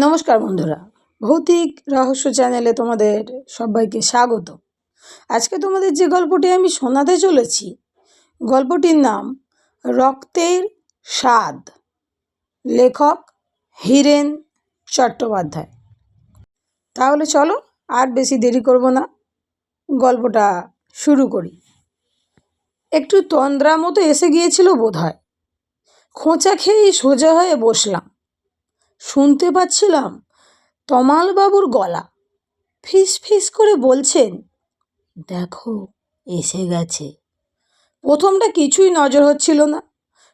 নমস্কার বন্ধুরা, ভৌতিক রহস্য চ্যানেলে তোমাদের সবাইকে স্বাগত। আজকে তোমাদের যে গল্পটি আমি শোনাতে চলেছি, গল্পটির নাম রক্তের স্বাদ। লেখক হীরেন চট্টোপাধ্যায়। তাহলে চলো আর বেশি দেরি করব না, গল্পটা শুরু করি। একটু তন্দ্রা মতো এসে গিয়েছিল বোধহয়। খোঁচা খেয়েই সোজা হয়ে বসলাম। শুনতে পাচ্ছিলাম তমালবাবুর গলা। ফিস ফিস করে বলছেন, দেখো এসে গেছে। প্রথমটা কিছুই নজর হচ্ছিল না।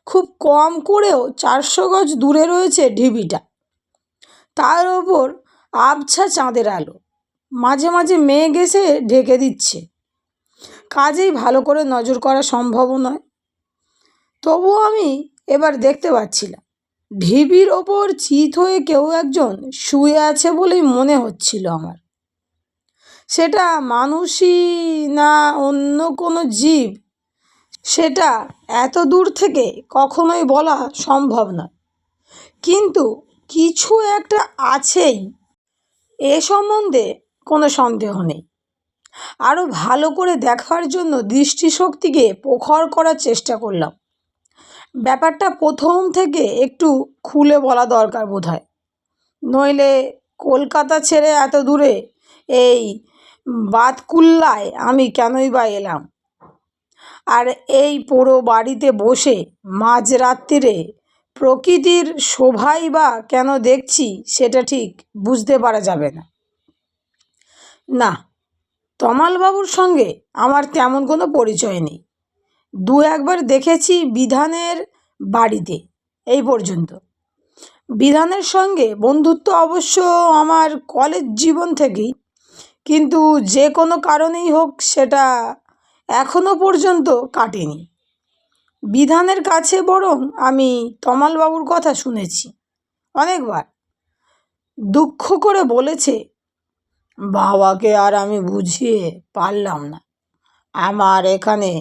খুব কম করেও 400 গজ দূরে রয়েছে ঢিবিটা। তার ওপর আবছা চাঁদের আলো, মাঝে মাঝে মেঘ এসে ঢেকে দিচ্ছে। কাজেই ভালো করে নজর করা সম্ভব নয়। তবুও আমি এবার দেখতে পাচ্ছিলাম ঢিবির ওপর চিত হয়ে কেউ একজন শুয়ে আছে বলেই মনে হচ্ছিল আমার। সেটা মানুষই না অন্য কোনো জীব, সেটা এত দূর থেকে কখনোই বলা সম্ভব নয়, কিন্তু কিছু একটা আছেই, এ সম্বন্ধে কোনো সন্দেহ নেই। আরও ভালো করে দেখার জন্য দৃষ্টিশক্তিকে প্রখর করার চেষ্টা করলাম। ব্যাপারটা প্রথম থেকে একটু খুলে বলা দরকার বোধহয়, নইলে কলকাতা ছেড়ে এত দূরে এই বাতকুল্লায় আমি কেনই বা এলাম, আর এই পোড়ো বাড়িতে বসে মাঝরাত্রিরে প্রকৃতির শোভাই বা কেন দেখছি সেটা ঠিক বুঝতে পারা যাবে না। না, তমালবাবুর সঙ্গে আমার তেমন কোনো পরিচয় নেই। দু একবার দেখেছি বিধানের বাড়িতে, এই পর্যন্ত। বিধানের সঙ্গে বন্ধুত্ব অবশ্য আমার কলেজ জীবন থেকেই, কিন্তু যে কোনো কারণেই হোক সেটা এখনো পর্যন্ত কাটেনি। বিধানের কাছে বরং আমি তমালবাবুর কথা শুনেছি অনেকবার। দুঃখ করে বলেছে, বাবাকে আর আমি বুঝিয়ে পারলাম না। আমার এখানে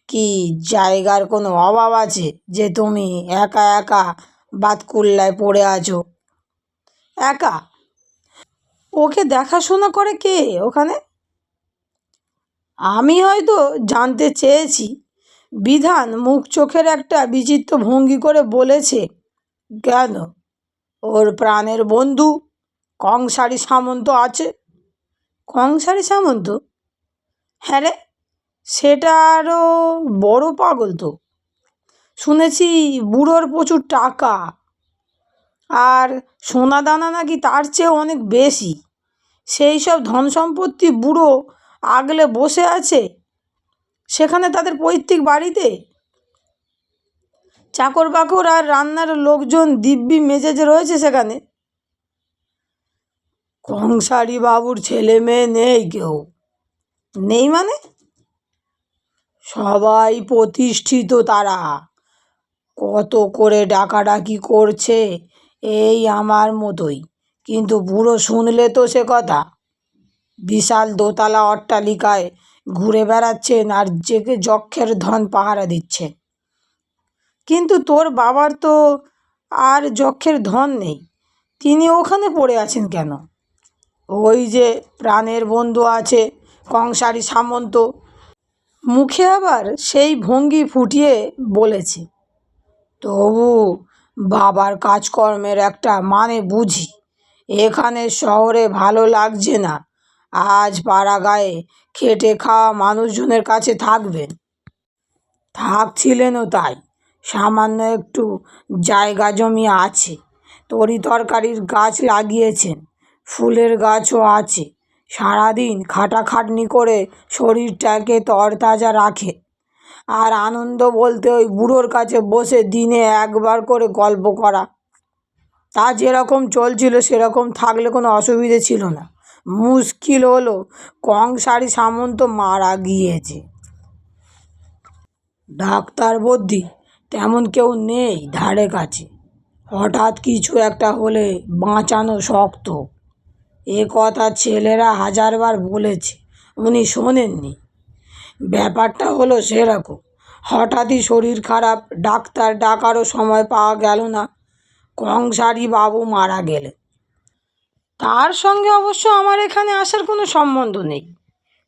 কি জায়গার কোনো অভাব আছে যে তুমি একা একা বাতকুল্লায় পড়ে আছো? একা? ওকে দেখাশোনা করে কে ওখানে? আমি হয়তো জানতে চেয়েছি। বিধান মুখ চোখের একটা বিচিত্র ভঙ্গি করে বলেছে, কেন, ওর প্রাণের বন্ধু কংসারী সামন্ত আছে। কংসারী সামন্ত? হ্যাঁ রে, সেটা আরও বড় পাগল তো। শুনেছি বুড়োর প্রচুর টাকা, আর সোনা দানা নাকি তার চেয়েও অনেক বেশি। সেই সব ধন সম্পত্তি বুড়ো আগলে বসে আছে সেখানে, তাদের পৈতৃক বাড়িতে। চাকর বাকর আর রান্নার লোকজন দিব্যি মেজাজে রয়েছে সেখানে। কংসারী বাবুর ছেলে মেয়ে নেই কেউ? নেই মানে? সবাই প্রতিষ্ঠিত তারা। কত করে ডাকাডাকি করছে এই আমার মতোই, কিন্তু বুড়ো শুনলে তো সে কথা। বিশাল দোতলা অট্টালিকায় ঘুরে বেড়াচ্ছেন আর জেগে যক্ষের ধন পাহারা দিচ্ছেন। কিন্তু তোর বাবার তো আর যক্ষের ধন নেই, তিনি ওখানে পড়ে আছেন কেন? ওই যে প্রাণের বন্ধু আছে কংসারী সামন্ত, মুখে আবার সেই ভঙ্গি ফুটিয়ে বলেছে। তবু বাবার কাজকর্মের একটা মানে বুঝি। এখানে শহরে ভালো লাগছে না, আজ পাড়া গায়ে খেটে খাওয়া মানুষজনের কাছে থাকবেন। থাকছিলেনও তাই, সামান্য একটু জায়গা জমি আছে, তরি তরকারির গাছ লাগিয়েছেন, ফুলের গাছও আছে। সারাদিন খাটাখাটনি করে শরীরটাকে তরতাজা রাখে। আর আনন্দ বলতে ওই বুড়োর কাছে বসে দিনে একবার করে গল্প করা। তা যেরকম চলছিল সেরকম থাকলে কোনো অসুবিধে ছিল না। মুশকিল হলো কংসারী সামন্ত মারা গিয়েছে। ডাক্তার বদ্যি তেমন কেউ নেই ধারে কাছে। হঠাৎ কিছু একটা হলে বাঁচানো শক্ত, এ কথা ছেলেরা হাজারবার বলেছে, উনি শোনেননি। ব্যাপারটা হলো সেরকম। হঠাৎই শরীর খারাপ, ডাক্তার ডাকারও সময় পাওয়া গেল না, কংসারী বাবু মারা গেলেন। তার সঙ্গে অবশ্য আমার এখানে আসার কোনো সম্বন্ধ নেই।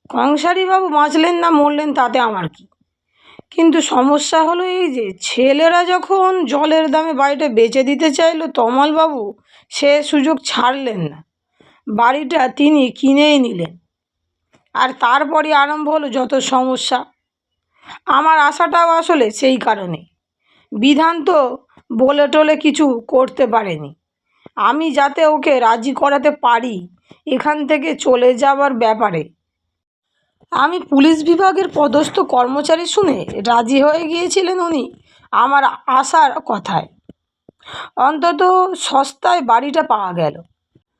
কংসারীবাবু বাঁচলেন না মরলেন তাতে আমার কি। কিন্তু সমস্যা হলো এই যে ছেলেরা যখন জলের দামে বাড়িটা বেচে দিতে চাইলো তমালবাবু সে সুযোগ ছাড়লেন না। বাড়িটা তিনি কিনেই নিলেন। আর তারপরই আরম্ভ হলো যত সমস্যা। আমার আশাটাও আসলে সেই কারণে। বিধান তো বলে টলে কিছু করতে পারেনি। আমি যাতে ওকে রাজি করাতে পারি এখান থেকে চলে যাবার ব্যাপারে। আমি পুলিশ বিভাগের পদস্থ কর্মচারী শুনে রাজি হয়ে গিয়েছিলেন উনি আমার আসার কথায়। অন্তত সস্তায় বাড়িটা পাওয়া গেল,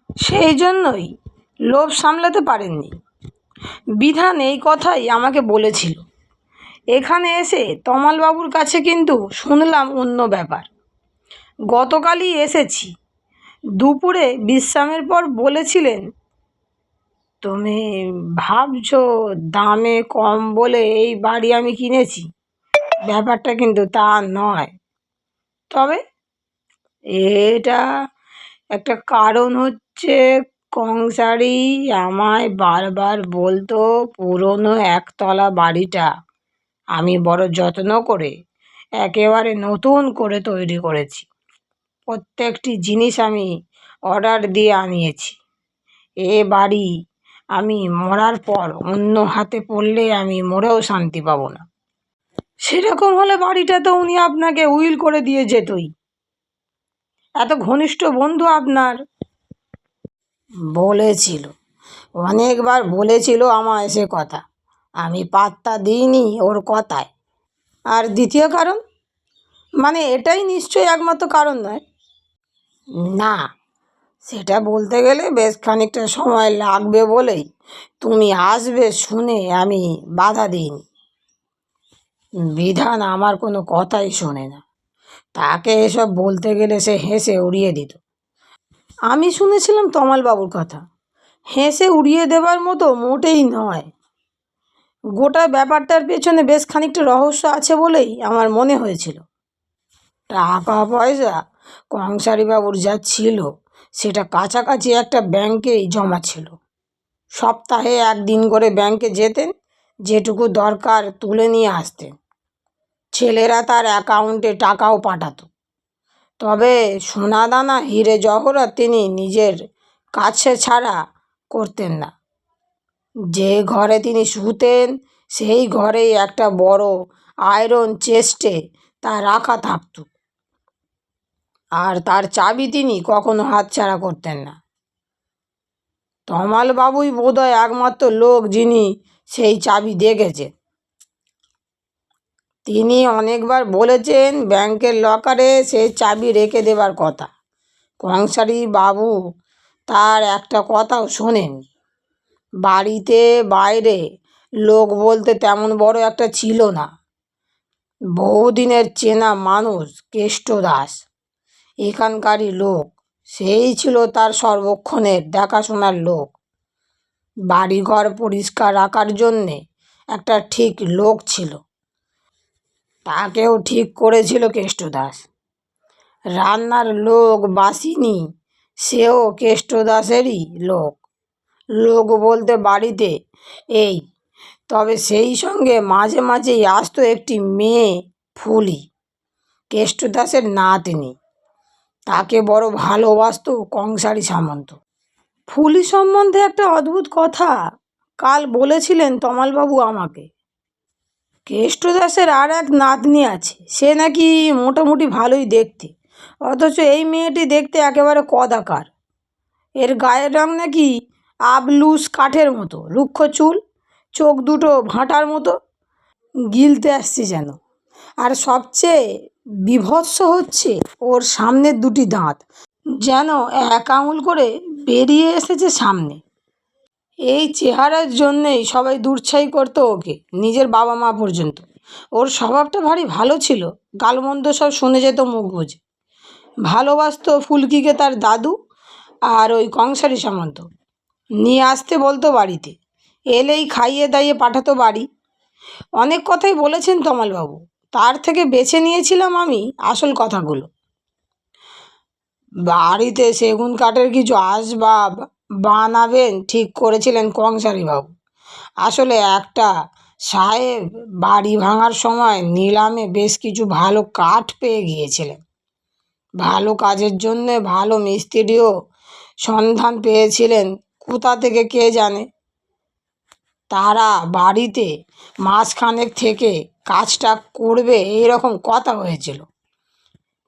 সেই জন্যই লোভ সামলাতে পারেননি। বিধান এই কথাই আমাকে বলেছিল। এখানে এসে তমালবাবুর কাছে কিন্তু শুনলাম অন্য ব্যাপার। গতকালই এসেছি, দুপুরে বিশ্রামের পর বলেছিলেন, তুমি ভাবছো দামে কম বলে এই বাড়ি আমি কিনেছি, ব্যাপারটা কিন্তু তা নয়। তবে এটা একটা কারণ হচ্ছে কংসারি আমায় বারবার বলতো পুরনো একতলা বাড়িটা আমি বড় যত্ন করে একেবারে নতুন করে তৈরি করেছি। প্রত্যেকটি জিনিস আমি অর্ডার দিয়ে আনিয়েছি। এ বাড়ি আমি মরার পর অন্য হাতে পড়লে আমি মরেও শান্তি পাবো না। সেরকম হলে বাড়িটা তো উনি আপনাকে উইল করে দিয়ে যেতই। এত ঘনিষ্ঠ বন্ধু আপনার। বলেছিল, অনেকবার বলেছিল আমায় সে কথা, আমি পাত্তা দিইনি ওর কথায়। আর দ্বিতীয় কারণ, মানে এটাই নিশ্চয়ই একমাত্র কারণ নয়। না, সেটা বলতে গেলে বেশ খানিকটা সময় লাগবে বলেই তুমি আসবে শুনে আমি বাধা দিইনি। বিধান আমার কোনো কথাই শোনে না। তাকে এসব বলতে গেলে সে হেসে উড়িয়ে দিত। আমি শুনেছিলাম তমালবাবুর কথা, হেসে উড়িয়ে দেবার মতো মোটেই নয়। গোটা ব্যাপারটার পেছনে বেশ খানিকটা রহস্য আছে বলেই আমার মনে হয়েছিল। টাকা পয়সা কংসারীবাবুর যা ছিল সেটা কাছাকাছি একটা ব্যাংকেই জমা ছিল। সপ্তাহে একদিন করে ব্যাংকে যেতেন, যেটুকু দরকার তুলে নিয়ে আসতেন। ছেলেরা তার অ্যাকাউন্টে টাকাও পাঠাতো। তবে সোনাদানা হিরে জহরত তিনি নিজের কাছে ছাড়া করতেন না। যে ঘরে তিনি শুতেন সেই ঘরেই একটা বড় আয়রন চেস্টে তা রাখা থাকত। আর তার চাবি তিনি কখনো হাতছাড়া করতেন না। তমালবাবুই বোধহয় একমাত্র লোক যিনি সেই চাবি দেখেছেন। তিনি অনেকবার বলেছেন ব্যাংকের লকারে সেই চাবি রেখে দেবার কথা। কংসারী বাবু তার একটা কথাও শোনেননি। বাড়িতে বাইরে লোক বলতে তেমন বড় একটা ছিল না। বহুদিনের চেনা মানুষ কেষ্ট দাস, এখানকারই লোক, সেই ছিল তার সর্বক্ষণের দেখাশোনার লোক। বাড়িঘর পরিষ্কার রাখার জন্যে একটা ঠিক লোক ছিল, তাকেও ঠিক করেছিল কেষ্ট দাস। রান্নার লোক বাসিনি, সেও কেষ্ট দাসেরই লোক। লোক বলতে বাড়িতে এই, তবে সেই সঙ্গে মাঝে মাঝেই আসতো একটি মেয়ে ফুলি, কেষ্ট দাসের নাতনি। তাকে বড় ভালোবাসতো কংসারী সামন্ত। ফুলি সম্বন্ধে একটা অদ্ভুত কথা কাল বলেছিলেন তমালবাবু আমাকে। কেষ্ট দাসের আর এক নাতনি আছে, সে নাকি মোটামুটি ভালোই দেখতে, অথচ এই মেয়েটি দেখতে একেবারে কদাকার। এর গায়ের রং নাকি আবলুস কাঠের মতো, রুক্ষ চুল, চোখ দুটো ভাঁটার মতো, গিলতে আসছে যেন। আর সবচেয়ে বীভৎস হচ্ছে ওর সামনের দুটি দাঁত যেন এক আঙুল করে বেরিয়ে এসেছে সামনে। এই চেহারার জন্যেই সবাই দুর্ছাই করতো ওকে, নিজের বাবা মা পর্যন্ত। ওর স্বভাবটা ভারী ভালো ছিল, গালমন্দ সব শুনে যেত মুখ বুজে। ভালোবাসতো ফুলকিকে তার দাদু আর ওই কংসারী সামন্ত। নিয়ে আসতে বলতো বাড়িতে, এলেই খাইয়ে দাইয়ে পাঠাতো বাড়ি। অনেক কথাই বলেছেন তমালবাবু, তার থেকে বেছে নিয়েছিলাম আমি আসল কথাগুলো। বাড়িতে সেগুন কাঠের কিছু আসবাব বানাবেন ঠিক করেছিলেন কংসারীবাবু। আসলে একটা সাহেব বাড়ি ভাঙার সময় নিলামে বেশ কিছু ভালো কাঠ পেয়ে গিয়েছিলেন। ভালো কাজের জন্যে ভালো মিস্ত্রিও সন্ধান পেয়েছিলেন কোথা থেকে কে জানে। তারা বাড়িতে মাসখানেক থেকে কাজটা করবে এইরকম কথা হয়েছিল।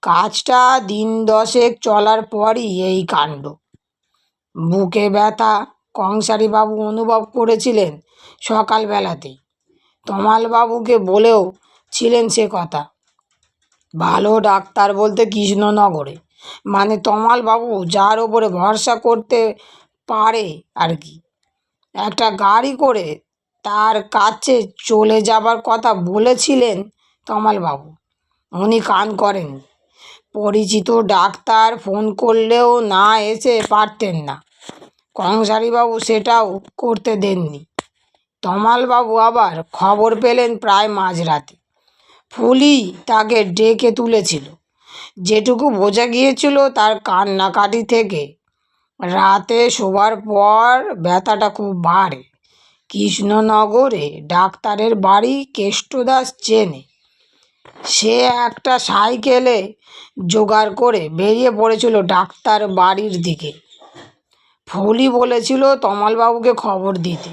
কাজটা দিন 10 চলার পরই এই কাণ্ড। বুকে ব্যথা কংসারীবাবু অনুভব করেছিলেন সকালবেলাতেই। তমালবাবুকে বলেও ছিলেন সে কথা। ভালো ডাক্তার বলতে কৃষ্ণনগরে, মানে তমালবাবু যার ওপরে ভরসা করতে পারে আর কি, একটা গাড়ি করে তার কাছে চলে যাবার কথা বলেছিলেন তমালবাবু। উনি কান করেন। পরিচিত ডাক্তার ফোন করলেও না এসে পারতেন না। কংসারীবাবু সেটাও করতে দেননি। তমালবাবু আবার খবর পেলেন প্রায় মাঝরাতে। ফুলি তাকে ডেকে তুলেছিল। যেটুকু বোঝা গিয়েছিল তার কান্নাকাটি থেকে, রাতে শোবার পর ব্যথাটা খুব বাড়ে। কৃষ্ণনগরে ডাক্তারের বাড়ি কেষ্টদাস চেনে। সে একটা সাইকেলে জোগাড় করে বেরিয়ে পড়েছিল ডাক্তার বাড়ির দিকে। ফুলি বলেছিল তমালবাবুকে খবর দিতে।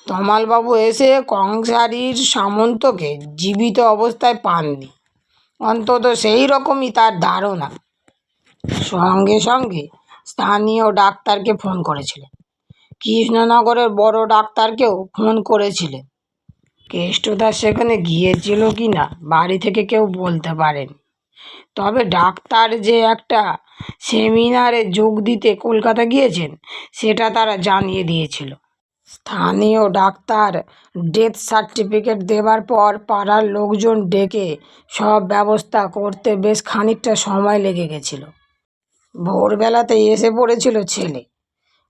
তমালবাবু এসে কংসারীর সামন্তকে জীবিত অবস্থায় পাননি, অন্তত সেই রকমই তার ধারণা। সঙ্গে সঙ্গে স্থানীয় ডাক্তারকে ফোন করেছিলেন। কৃষ্ণনগরের বড় ডাক্তারকেও ফোন করেছিলেন। কেষ্টদাস সেখানে গিয়েছিল কি না বাড়ি থেকে কেউ বলতে পারেনি। তবে ডাক্তার যে একটা সেমিনারে যোগ দিতে কলকাতা গিয়েছেন সেটা তারা জানিয়ে দিয়েছিল। স্থানীয় ডাক্তার ডেথ সার্টিফিকেট দেবার পর পাড়ার লোকজন ডেকে সব ব্যবস্থা করতে বেশ খানিকটা সময় লেগে গেছিল। ভোরবেলাতে এসে পড়েছিল ছেলে।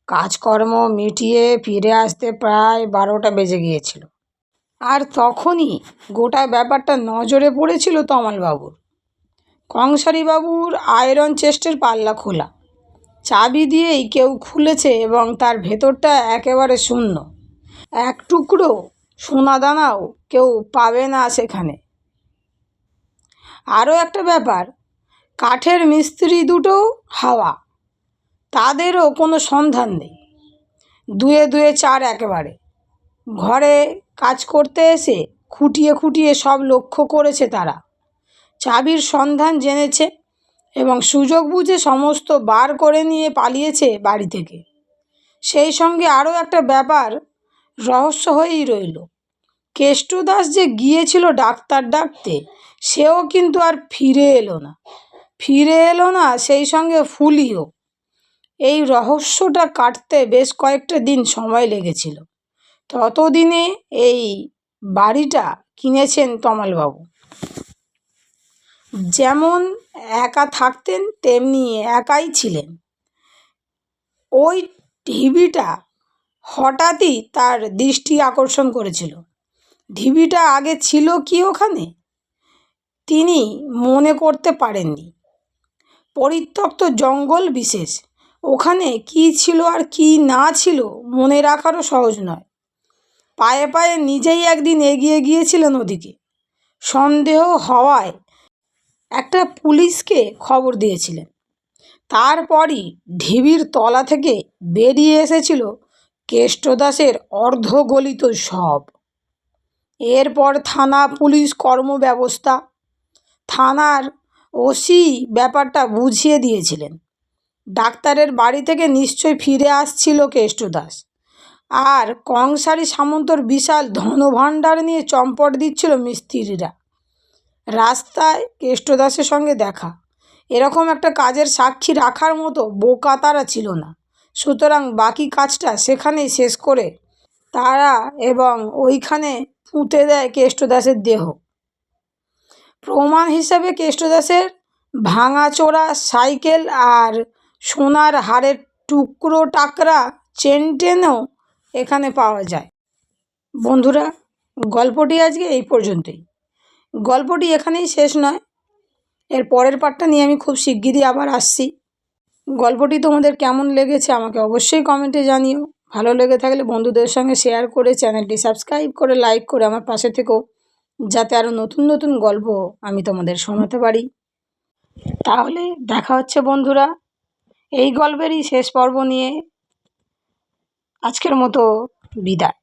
কাজকর্ম মিটিয়ে ফিরে আসতে প্রায় 12টা বেজে গিয়েছিল। আর তখনই গোটা ব্যাপারটা নজরে পড়েছিল তমালবাবুর। কংসারীবাবুর আয়রন চেস্টের পাল্লা খোলা, চাবি দিয়েই কেউ খুলেছে এবং তার ভেতরটা একেবারে শূন্য। এক টুকরো সোনাদানাও কেউ পাবে না সেখানে। আরও একটা ব্যাপার, কাঠের মিস্ত্রি দুটো হাওয়া, তাদেরও কোনো সন্ধান নেই। 2 2 4 একেবারে। ঘরে কাজ করতে এসে খুঁটিয়ে খুঁটিয়ে সব লক্ষ্য করেছে তারা। চাবির সন্ধান জেনেছে এবং সুযোগ বুঝে সমস্ত বার করে নিয়ে পালিয়েছে বাড়ি থেকে। সেই সঙ্গে আরও একটা ব্যাপার রহস্য হয়েই রইল। কেষ্টদাস যে গিয়েছিল ডাক্তার ডাকতে, সেও কিন্তু আর ফিরে এলো না, সেই সঙ্গে ফুলিও। এই রহস্যটা কাটতে বেশ কয়েকটা দিন সময় লেগেছিল। ততদিনে এই বাড়িটা কিনেছেন তমালবাবু। যেমন একা থাকতেন তেমনি একাই ছিলেন। ওই ঢিবিটা হঠাৎই তার দৃষ্টি আকর্ষণ করেছিল। ঢিবিটা আগে ছিল কি ওখানে তিনি মনে করতে পারেননি। পরিত্যক্ত জঙ্গল বিশেষ, ওখানে কি ছিল আর কি না ছিল মনে রাখারও সহজ নয়। পায়ে পায়ে নিজেই একদিন এগিয়ে গিয়েছিলেন ওদিকে। সন্দেহ হওয়ায় একটা পুলিশকে খবর দিয়েছিলেন। তারপরই ঢিবির তলা থেকে বেরিয়ে এসেছিল কেষ্টদাসের অর্ধগলিত শব। এরপর থানা পুলিশ কর্মব্যবস্থা। থানার ওসি ব্যাপারটা বুঝিয়ে দিয়েছিলেন। ডাক্তারের বাড়ি থেকে নিশ্চয় ফিরে আসছিল কেষ্টদাস, আর কংসারী সামন্তর বিশাল ধনভাণ্ডার নিয়ে চম্পট দিচ্ছিল মিস্ত্রিরা। রাস্তায় কেষ্টদাসের সঙ্গে দেখা, এরকম একটা কাজের সাক্ষী রাখার মতো বোকা তারা ছিল না। সুতরাং বাকি কাজটা সেখানেই শেষ করে তারা এবং ওইখানে পুঁতে দেয় কেষ্টদাসের দেহ। প্রমাণ হিসাবে কেষ্টদাসের ভাঙাচোরা সাইকেল আর সোনার হারের টুকরো টাকরা চেনটেনও এখানে পাওয়া যায়। বন্ধুরা, গল্পটি আজকে এই পর্যন্তই। গল্পটি এখানেই শেষ নয়, এর পরের পার্টটা নিয়ে আমি খুব শিগগিরই আবার আসছি। গল্পটি তোমাদের কেমন লেগেছে আমাকে অবশ্যই কমেন্টে জানিও। ভালো লেগে থাকলে বন্ধুদের সঙ্গে শেয়ার করে চ্যানেলটি সাবস্ক্রাইব করে লাইক করে আমার পাশে থেকো, যাতে আরও নতুন নতুন গল্প আমি তোমাদের শোনাতে পারি। তাহলে দেখা হচ্ছে বন্ধুরা এই গল্পেরই শেষ পর্ব নিয়ে। আজকের মতো বিদায়।